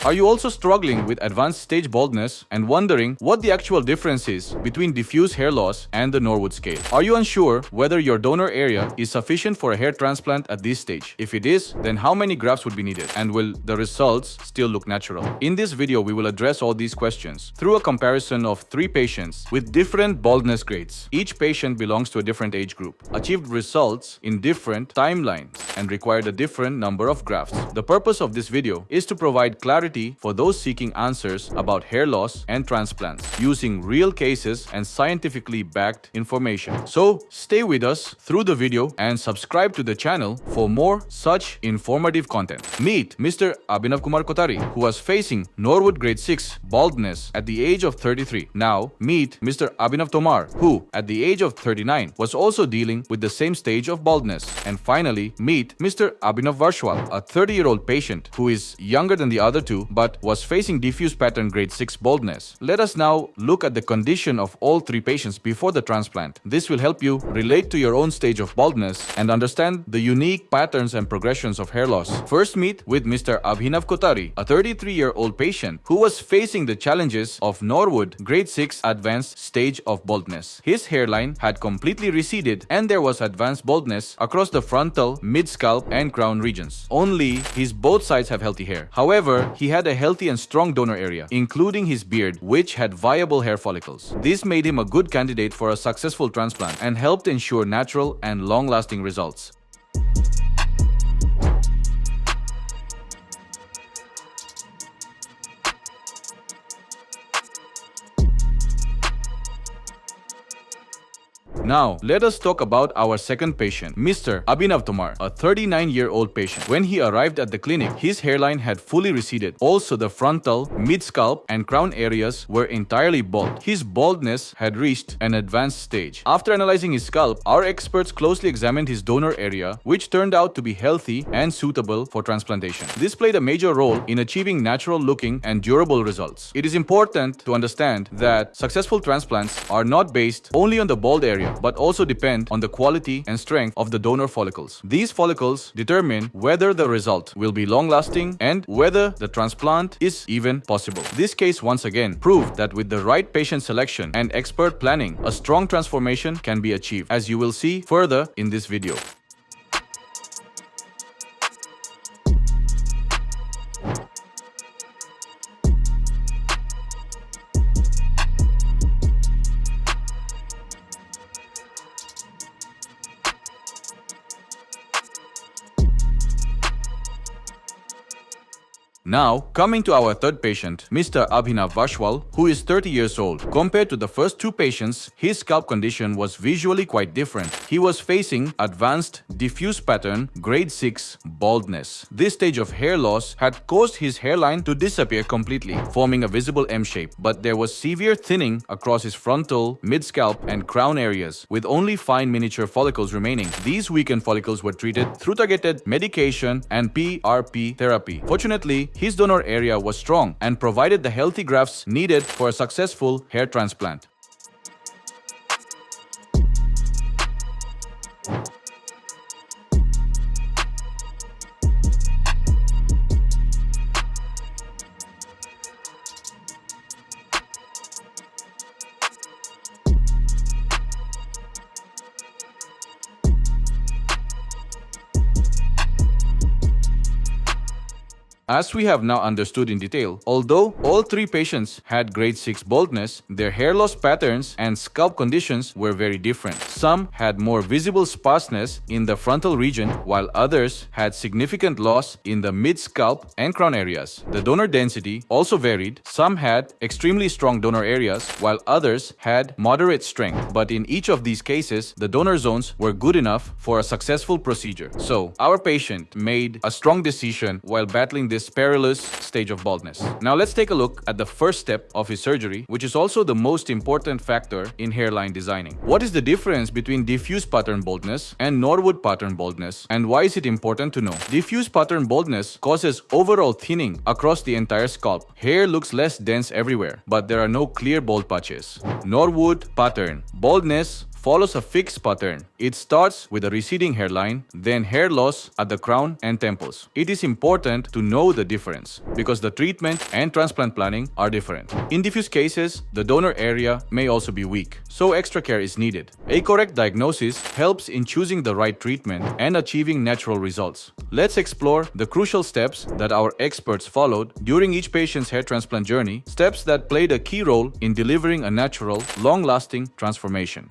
Are you also struggling with advanced stage baldness and wondering what the actual difference is between diffuse hair loss and the Norwood scale? Are you unsure whether your donor area is sufficient for a hair transplant at this stage? If it is, then how many grafts would be needed? And will the results still look natural? In this video, we will address all these questions through a comparison of 3 patients with different baldness grades. Each patient belongs to a different age group, achieved results in different timelines, and required a different number of grafts. The purpose of this video is to provide clarity for those seeking answers about hair loss and transplants using real cases and scientifically backed information. So stay with us through the video and subscribe to the channel for more such informative content. Meet Mr. Abhinav Kumar Kothari, who was facing Norwood grade 6 baldness at the age of 33. Now meet Mr. Abhinav Tomar, who at the age of 39 was also dealing with the same stage of baldness. And finally meet Mr. Abhinav Varshwal, a 30-year-old patient who is younger than the other two but was facing diffuse pattern grade 6 baldness. Let us now look at the condition of all 3 patients before the transplant. This will help you relate to your own stage of baldness and understand the unique patterns and progressions of hair loss. First, meet with Mr. Abhinav Kothari, a 33-year-old patient who was facing the challenges of Norwood grade 6 advanced stage of baldness. His hairline had completely receded and there was advanced baldness across the frontal, mid-scalp and crown regions. Only his both sides have healthy hair. However, he had a healthy and strong donor area, including his beard, which had viable hair follicles. This made him a good candidate for a successful transplant and helped ensure natural and long-lasting results. Now, let us talk about our second patient, Mr. Abhinav Tomar, a 39-year-old patient. When he arrived at the clinic, his hairline had fully receded. Also, the frontal, mid-scalp, and crown areas were entirely bald. His baldness had reached an advanced stage. After analyzing his scalp, our experts closely examined his donor area, which turned out to be healthy and suitable for transplantation. This played a major role in achieving natural-looking and durable results. It is important to understand that successful transplants are not based only on the bald area, but also depend on the quality and strength of the donor follicles. These follicles determine whether the result will be long-lasting and whether the transplant is even possible. This case once again proved that with the right patient selection and expert planning, a strong transformation can be achieved, as you will see further in this video. Now, coming to our third patient, Mr. Abhinav Varshwal, who is 30 years old. Compared to the first 2 patients, his scalp condition was visually quite different. He was facing advanced diffuse pattern grade 6 baldness. This stage of hair loss had caused his hairline to disappear completely, forming a visible M shape. But there was severe thinning across his frontal, mid-scalp and crown areas, with only fine miniature follicles remaining. These weakened follicles were treated through targeted medication and PRP therapy. Fortunately, his donor area was strong and provided the healthy grafts needed for a successful hair transplant. As we have now understood in detail, although all 3 patients had grade 6 baldness, their hair loss patterns and scalp conditions were very different. Some had more visible sparseness in the frontal region, while others had significant loss in the mid-scalp and crown areas. The donor density also varied. Some had extremely strong donor areas, while others had moderate strength. But in each of these cases, the donor zones were good enough for a successful procedure. So, our patient made a strong decision while battling this perilous stage of baldness. Now let's take a look at the first step of his surgery, which is also the most important factor in hairline designing. What is the difference between diffuse pattern baldness and Norwood pattern baldness, and why is it important to know? Diffuse pattern baldness causes overall thinning across the entire scalp. Hair looks less dense everywhere, but there are no clear bald patches. Norwood pattern baldness follows a fixed pattern. It starts with a receding hairline, then hair loss at the crown and temples. It is important to know the difference because the treatment and transplant planning are different. In diffuse cases, the donor area may also be weak, so extra care is needed. A correct diagnosis helps in choosing the right treatment and achieving natural results. Let's explore the crucial steps that our experts followed during each patient's hair transplant journey, steps that played a key role in delivering a natural, long-lasting transformation.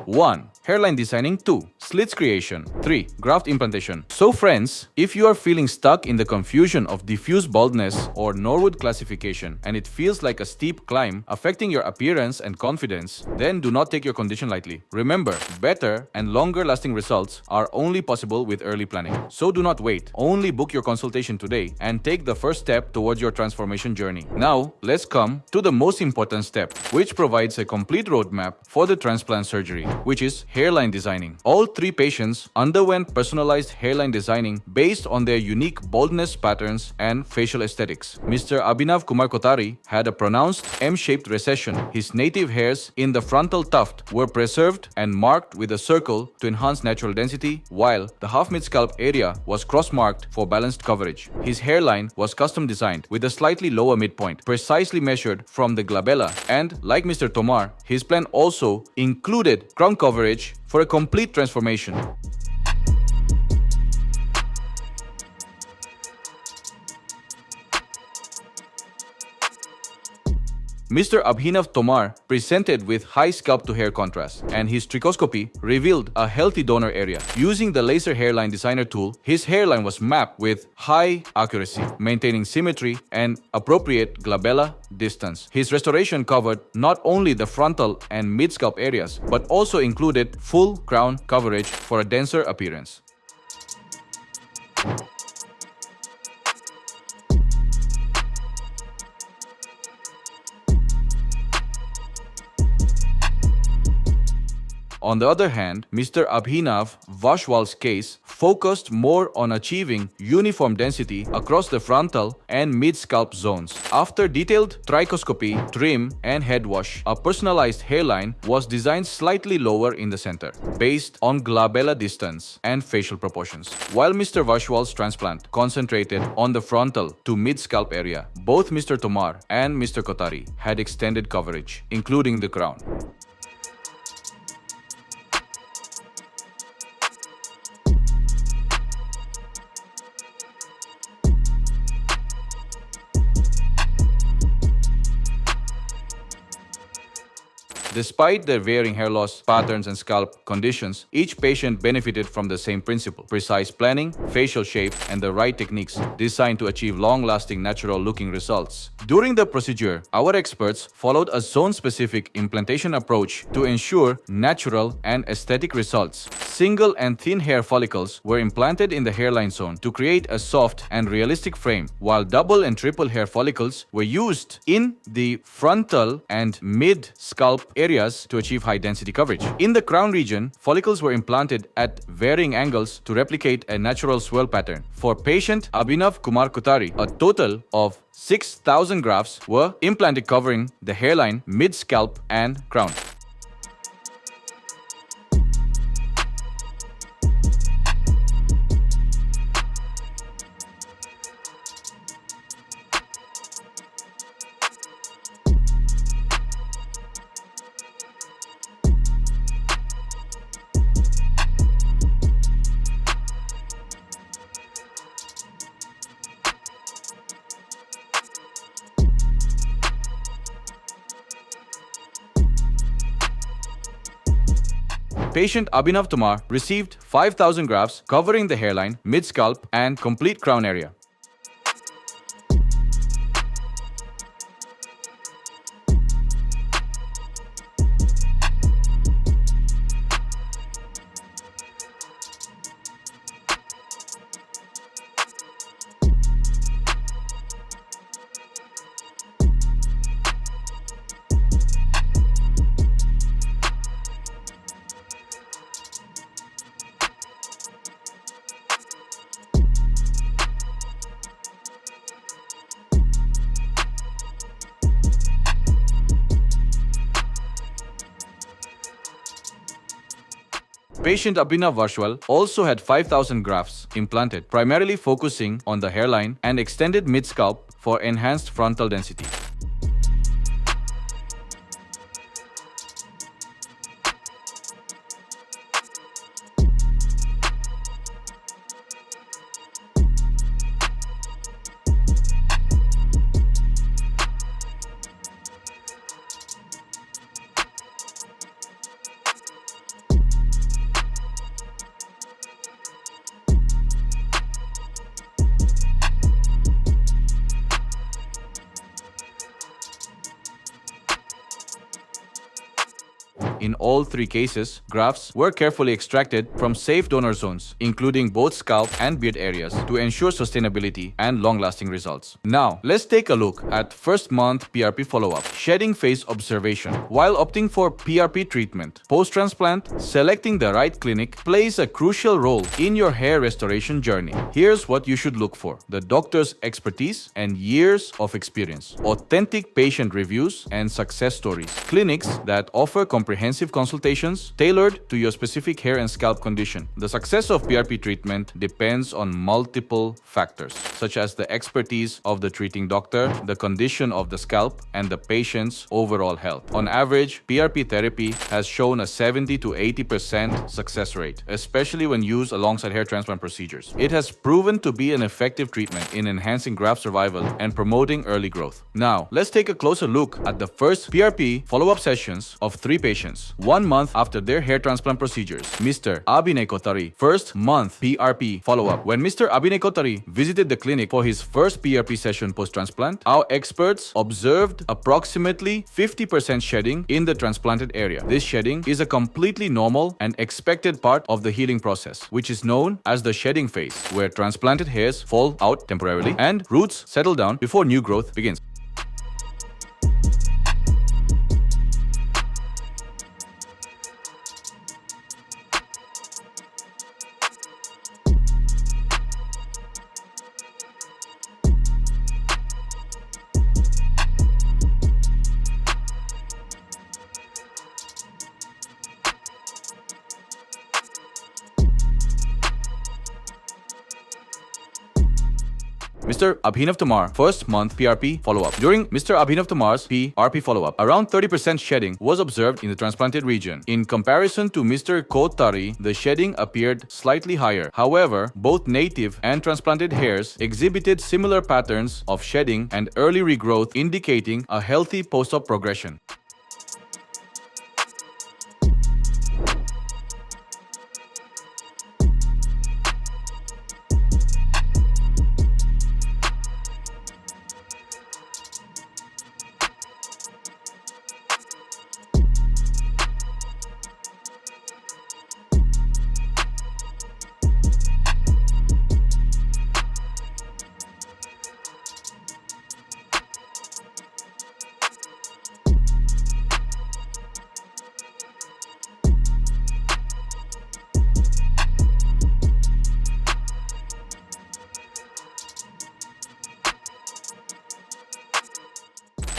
1. Hairline designing. 2. Slits creation. 3. Graft implantation. So friends, if you are feeling stuck in the confusion of diffuse baldness or Norwood classification and it feels like a steep climb affecting your appearance and confidence, then do not take your condition lightly. Remember, better and longer lasting results are only possible with early planning. So do not wait. Only book your consultation today and take the first step towards your transformation journey. Now, let's come to the most important step, which provides a complete roadmap for the transplant surgery, which is hairline designing. All 3 patients underwent personalized hairline designing based on their unique baldness patterns and facial aesthetics. Mr. Abhinav Kumar Kothari had a pronounced M-shaped recession. His native hairs in the frontal tuft were preserved and marked with a circle to enhance natural density, while the half mid-scalp area was cross-marked for balanced coverage. His hairline was custom designed with a slightly lower midpoint, precisely measured from the glabella, and like Mr. Tomar, his plan also included crown coverage for a complete transformation. Mr. Abhinav Tomar presented with high scalp-to-hair contrast, and his trichoscopy revealed a healthy donor area. Using the laser hairline designer tool, his hairline was mapped with high accuracy, maintaining symmetry and appropriate glabella distance. His restoration covered not only the frontal and mid-scalp areas, but also included full crown coverage for a denser appearance. On the other hand, Mr. Abhinav Vashwal's case focused more on achieving uniform density across the frontal and mid-scalp zones. After detailed trichoscopy, trim, and head wash, a personalized hairline was designed slightly lower in the center, based on glabella distance and facial proportions. While Mr. Vashwal's transplant concentrated on the frontal to mid-scalp area, both Mr. Tomar and Mr. Kothari had extended coverage, including the crown. Despite their varying hair loss patterns and scalp conditions, each patient benefited from the same principle: precise planning, facial shape, and the right techniques designed to achieve long-lasting, natural-looking results. During the procedure, our experts followed a zone-specific implantation approach to ensure natural and aesthetic results. Single and thin hair follicles were implanted in the hairline zone to create a soft and realistic frame, while double and triple hair follicles were used in the frontal and mid-scalp areas to achieve high-density coverage. In the crown region, follicles were implanted at varying angles to replicate a natural swirl pattern. For patient Abhinav Kumar Kothari, a total of 6,000 grafts were implanted covering the hairline, mid-scalp, and crown. Patient Abhinav Tomar received 5,000 grafts covering the hairline, mid-scalp, and complete crown area. Patient Abhinav Varshwal also had 5,000 grafts implanted, primarily focusing on the hairline and extended mid-scalp for enhanced frontal density. In all three cases, grafts were carefully extracted from safe donor zones, including both scalp and beard areas, to ensure sustainability and long-lasting results. Now, let's take a look at first-month PRP follow-up. Shedding phase observation. While opting for PRP treatment, post-transplant, selecting the right clinic plays a crucial role in your hair restoration journey. Here's what you should look for: the doctor's expertise and years of experience, authentic patient reviews and success stories, clinics that offer comprehensive consultations tailored to your specific hair and scalp condition. The success of PRP treatment depends on multiple factors, such as the expertise of the treating doctor, the condition of the scalp, and the patient's overall health. On average, PRP therapy has shown a 70 to 80% success rate, especially when used alongside hair transplant procedures. It has proven to be an effective treatment in enhancing graft survival and promoting early growth. Now, let's take a closer look at the first PRP follow-up sessions of 3 patients. 1 month after their hair transplant procedures. Mr. Abhinay Kothari, first month PRP follow-up. When Mr. Abhinay Kothari visited the clinic for his first PRP session post-transplant, our experts observed approximately 50% shedding in the transplanted area. This shedding is a completely normal and expected part of the healing process, which is known as the shedding phase, where transplanted hairs fall out temporarily and roots settle down before new growth begins. Mr. Abhinav Tamar, first month PRP follow-up. During Mr. Abhinav Tamar's PRP follow-up, around 30% shedding was observed in the transplanted region. In comparison to Mr. Kothari, the shedding appeared slightly higher. However, both native and transplanted hairs exhibited similar patterns of shedding and early regrowth, indicating a healthy post-op progression.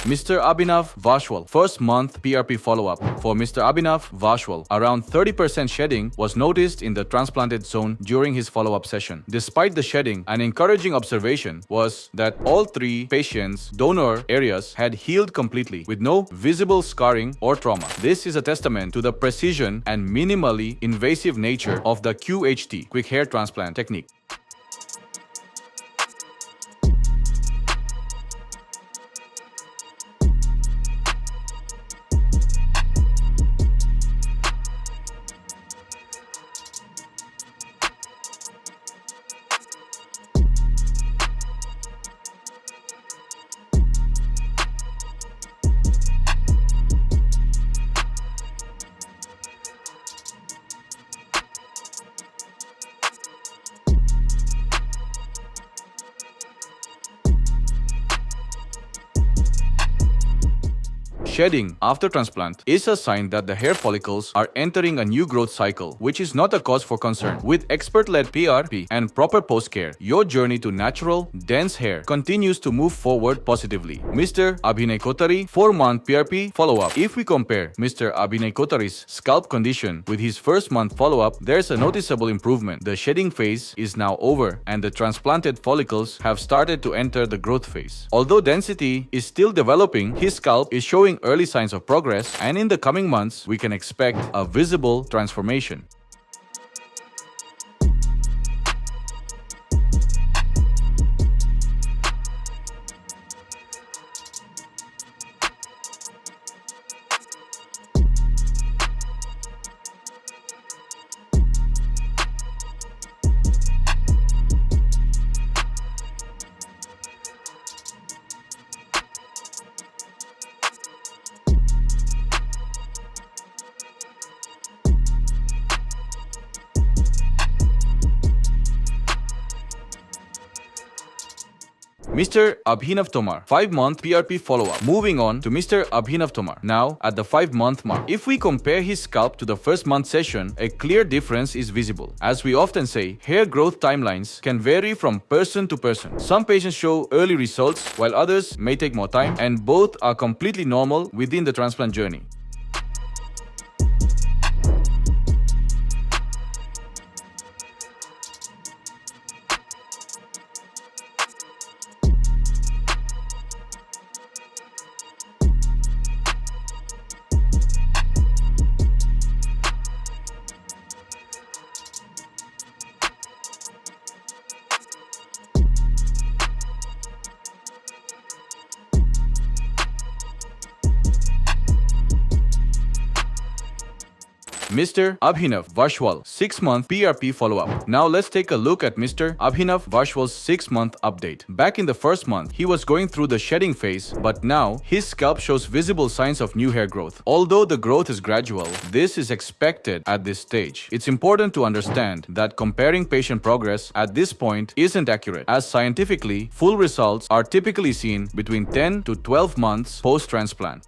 Mr. Abhinav Varshwal, first month PRP follow-up. For Mr. Abhinav Varshwal, around 30% shedding was noticed in the transplanted zone during his follow-up session. Despite the shedding, an encouraging observation was that all 3 patients' donor areas had healed completely with no visible scarring or trauma. This is a testament to the precision and minimally invasive nature of the QHT, quick hair transplant technique. Shedding after transplant is a sign that the hair follicles are entering a new growth cycle, which is not a cause for concern. With expert-led PRP and proper post-care, your journey to natural, dense hair continues to move forward positively. Mr. Abhinay Kothari, 4-month PRP follow-up. If we compare Mr. Abhinay Kothari's scalp condition with his first month follow-up, there's a noticeable improvement. The shedding phase is now over and the transplanted follicles have started to enter the growth phase. Although density is still developing, his scalp is showing early signs of progress, and in the coming months, we can expect a visible transformation. Mr. Abhinav Tomar, 5-month PRP follow-up. Moving on to Mr. Abhinav Tomar, now at the 5-month mark. If we compare his scalp to the first month session, a clear difference is visible. As we often say, hair growth timelines can vary from person to person. Some patients show early results, while others may take more time, and both are completely normal within the transplant journey. Mr. Abhinav Vashwal, 6-month PRP follow-up. Now let's take a look at Mr. Abhinav Vashwal's 6-month update. Back in the first month, he was going through the shedding phase, but now his scalp shows visible signs of new hair growth. Although the growth is gradual, this is expected at this stage. It's important to understand that comparing patient progress at this point isn't accurate, as scientifically, full results are typically seen between 10 to 12 months post-transplant.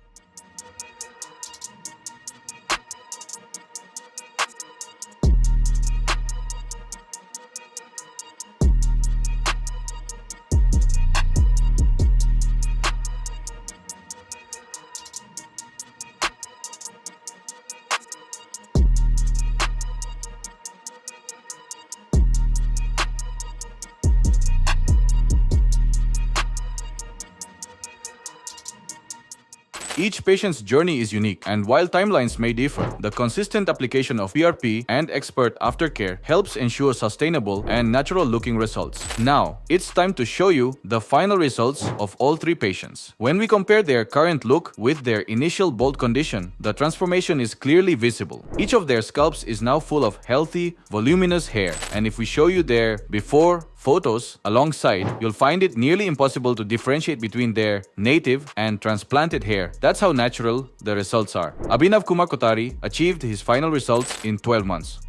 Each patient's journey is unique, and while timelines may differ, the consistent application of PRP and expert aftercare helps ensure sustainable and natural-looking results. Now, it's time to show you the final results of all 3 patients. When we compare their current look with their initial bald condition, the transformation is clearly visible. Each of their scalps is now full of healthy, voluminous hair, and if we show you their before photos alongside, you'll find it nearly impossible to differentiate between their native and transplanted hair. That's how natural the results are. Abhinav Kumar Kothari achieved his final results in 12 months.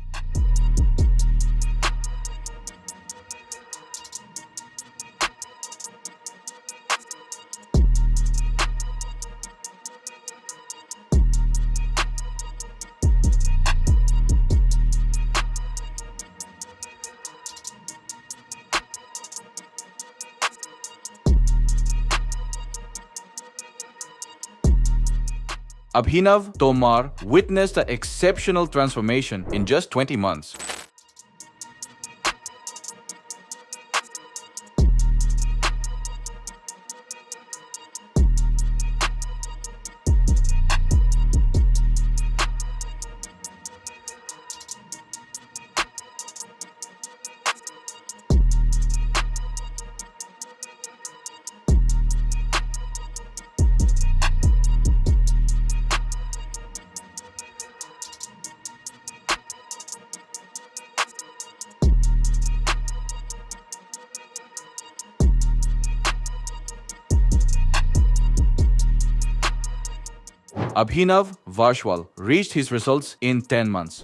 Abhinav Tomar witnessed an exceptional transformation in just 20 months. Abhinav Vashwal reached his results in 10 months.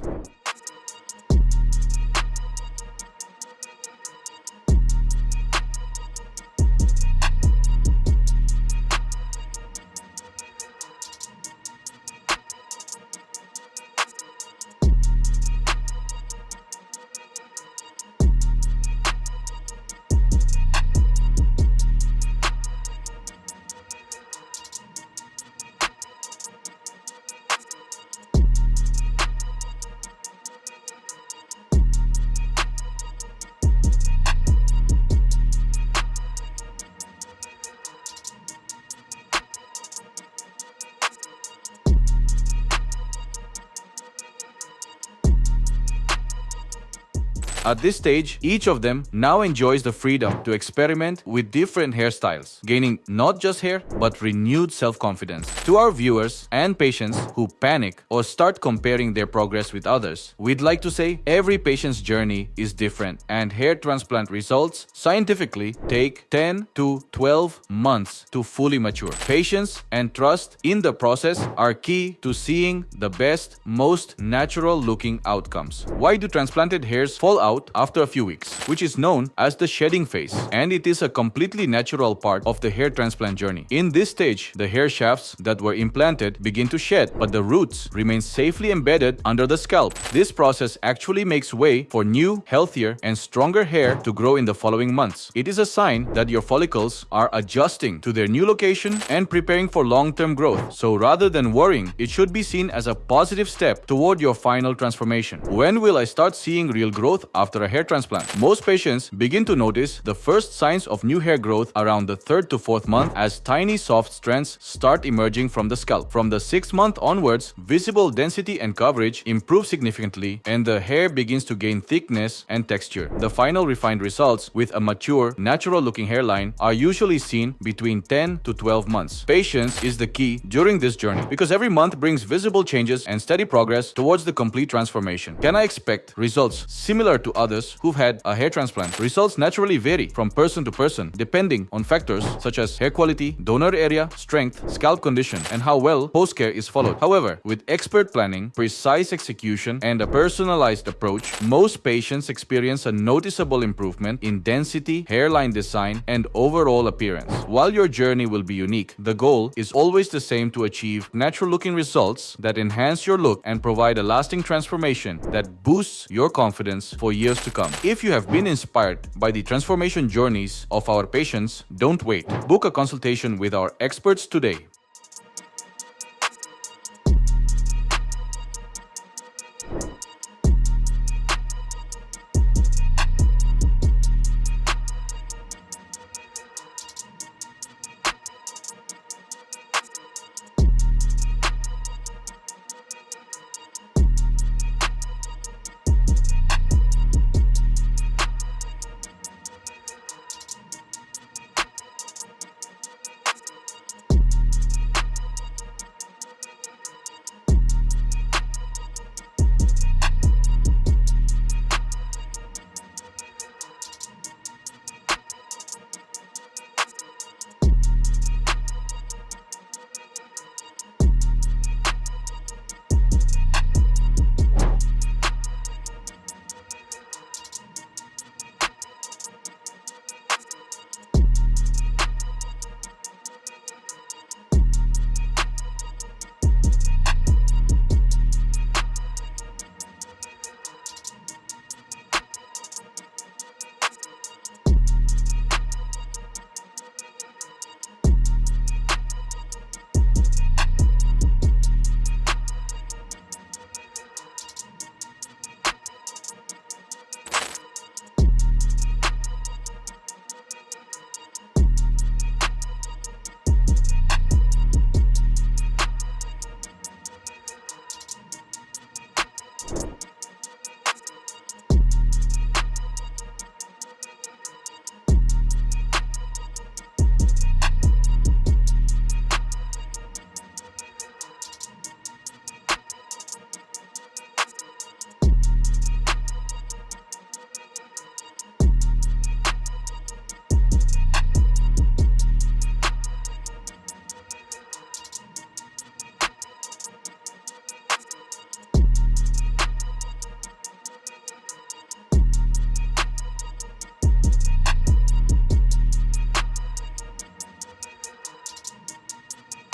At this stage, each of them now enjoys the freedom to experiment with different hairstyles, gaining not just hair, but renewed self-confidence. To our viewers and patients who panic or start comparing their progress with others, we'd like to say every patient's journey is different, and hair transplant results scientifically take 10 to 12 months to fully mature. Patience and trust in the process are key to seeing the best, most natural-looking outcomes. Why do transplanted hairs fall out after a few weeks? Which is known as the shedding phase, and it is a completely natural part of the hair transplant journey. In this stage, the hair shafts that were implanted begin to shed, but the roots remain safely embedded under the scalp. This process actually makes way for new, healthier, and stronger hair to grow in the following months. It is a sign that your follicles are adjusting to their new location and preparing for long-term growth. So rather than worrying, it should be seen as a positive step toward your final transformation. When will I start seeing real growth after a hair transplant? Most patients begin to notice the first signs of new hair growth around the 3rd to 4th month as tiny soft strands start emerging from the scalp. From the 6th month onwards, visible density and coverage improve significantly and the hair begins to gain thickness and texture. The final refined results with a mature, natural-looking hairline are usually seen between 10 to 12 months. Patience is the key during this journey because every month brings visible changes and steady progress towards the complete transformation. Can I expect results similar to others who've had a hair transplant? Results naturally vary from person to person depending on factors such as hair quality, donor area, strength, scalp condition, and how well post-care is followed. However, with expert planning, precise execution, and a personalized approach, most patients experience a noticeable improvement in density, hairline design, and overall appearance. While your journey will be unique, the goal is always the same: to achieve natural-looking results that enhance your look and provide a lasting transformation that boosts your confidence for years to come. If you have been inspired by the transformation journeys of our patients, don't wait. Book a consultation with our experts today.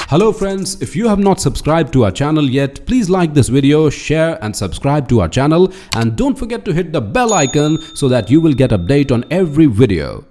Hello friends, if you have not subscribed to our channel yet, please like this video, share and subscribe to our channel, and don't forget to hit the bell icon so that you will get update on every video.